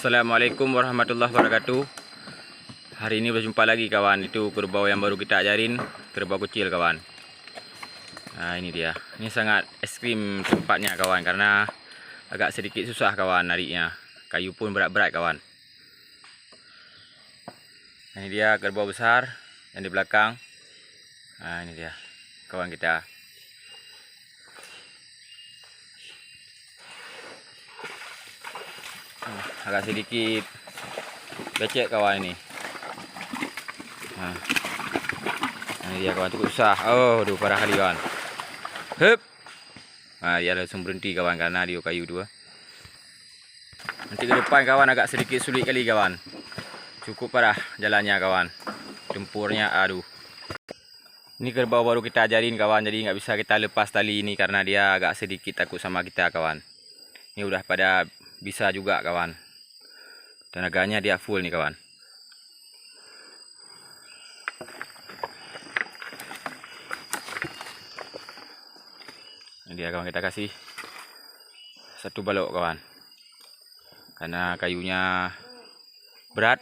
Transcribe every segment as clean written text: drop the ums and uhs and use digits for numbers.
Assalamualaikum warahmatullahi wabarakatuh. Hari ini berjumpa lagi kawan. Itu kerbau yang baru kita ajarin, kerbau kecil kawan. Nah ini dia. Ini sangat ekstrim tempatnya kawan, karena agak sedikit susah kawan nariknya. Kayu pun berat-berat kawan. Ini dia kerbau besar yang di belakang. Nah ini dia kawan kita. Agak sedikit becek kawan ini. Nah ini dia kawan, cukup susah. Oh aduh, parah kali kawan. Hup. Nah dia langsung berhenti kawan karena dia kayu dua. Nanti ke depan kawan agak sedikit sulit kali kawan. Cukup parah jalannya kawan. Tempurnya aduh. Ini kerbau baru kita ajarin kawan, jadi nggak bisa kita lepas tali ini karena dia agak sedikit takut sama kita kawan. Ini udah pada bisa juga kawan. Tenaganya dia full nih kawan. Ini dia kawan, kita kasih satu balok kawan. Karena kayunya berat.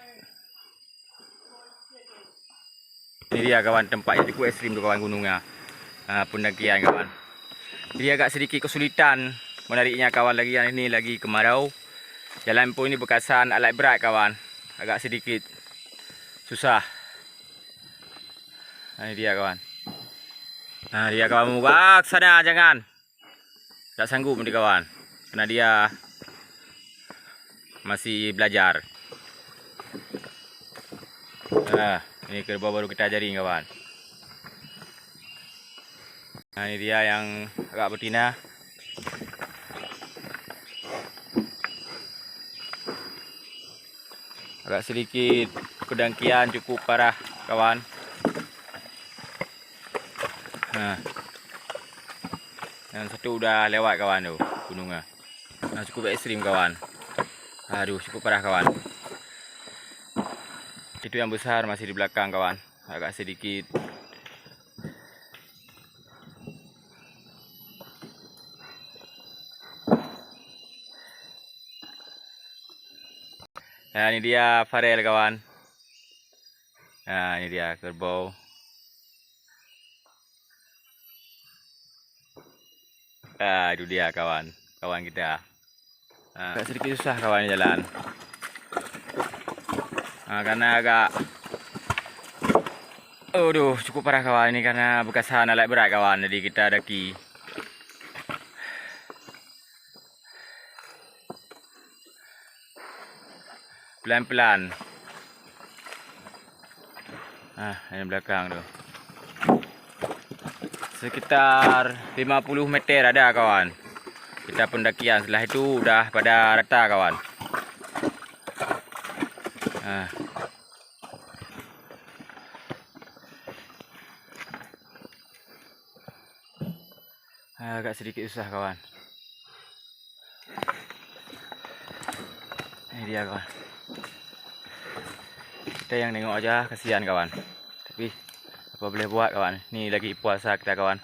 Ini dia kawan, tempat yang cukup ekstrim tuh kawan, gunungnya. Pendakian kawan. Jadi agak sedikit kesulitan menariknya kawan, lagi yang ini lagi kemarau. Jalan pun ini bekasan alat berat kawan. Agak sedikit susah. Nah, ini dia kawan. Nah dia kawan, mugak sana jangan. Tak sanggup nanti kawan. Karena dia masih belajar. Nah, ini kerbau baru kita ajarin kawan. Nah ini dia yang agak betina. Agak sedikit pendangkian cukup parah kawan. Nah, yang satu udah lewat kawan tuh gunungnya. Nah, cukup ekstrim kawan. Aduh, cukup parah kawan. Itu yang besar masih di belakang kawan. Agak sedikit. Nah ini dia farel kawan. Nah ini dia kerbau. Itu dia kawan, kawan kita. Agak sedikit susah kawan jalan. Karena agak, aduh cukup parah kawan ini karena bekasan alat berat kawan. Jadi kita daki. Pelan-pelan. Ini belakang tuh. Sekitar 50 meter ada kawan. Kita pendakian, setelah itu udah pada rata kawan. Agak sedikit susah kawan. Ini dia kawan. Kita yang nengok aja, kasihan kawan. Tapi apa boleh buat kawan. Ini lagi puasa kita kawan.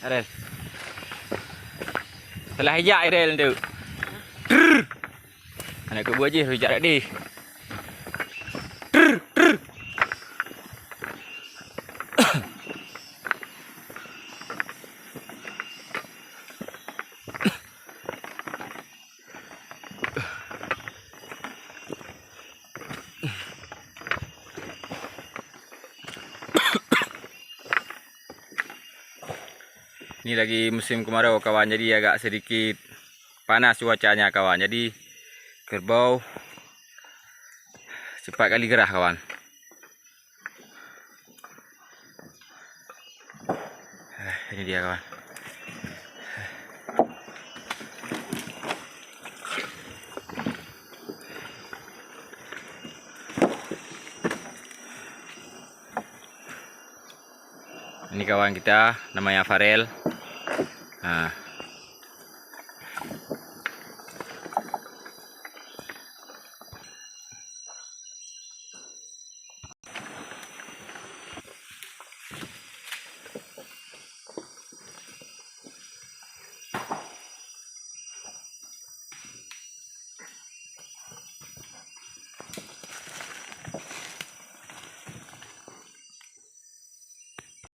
Arel. Telah hijak Arel tu. Anak ke buah je hijak dak di. Ini lagi musim kemarau kawan, jadi agak sedikit panas cuacanya kawan. Jadi kerbau cepat kali gerah kawan. Ini dia kawan. Ini kawan kita namanya Farel.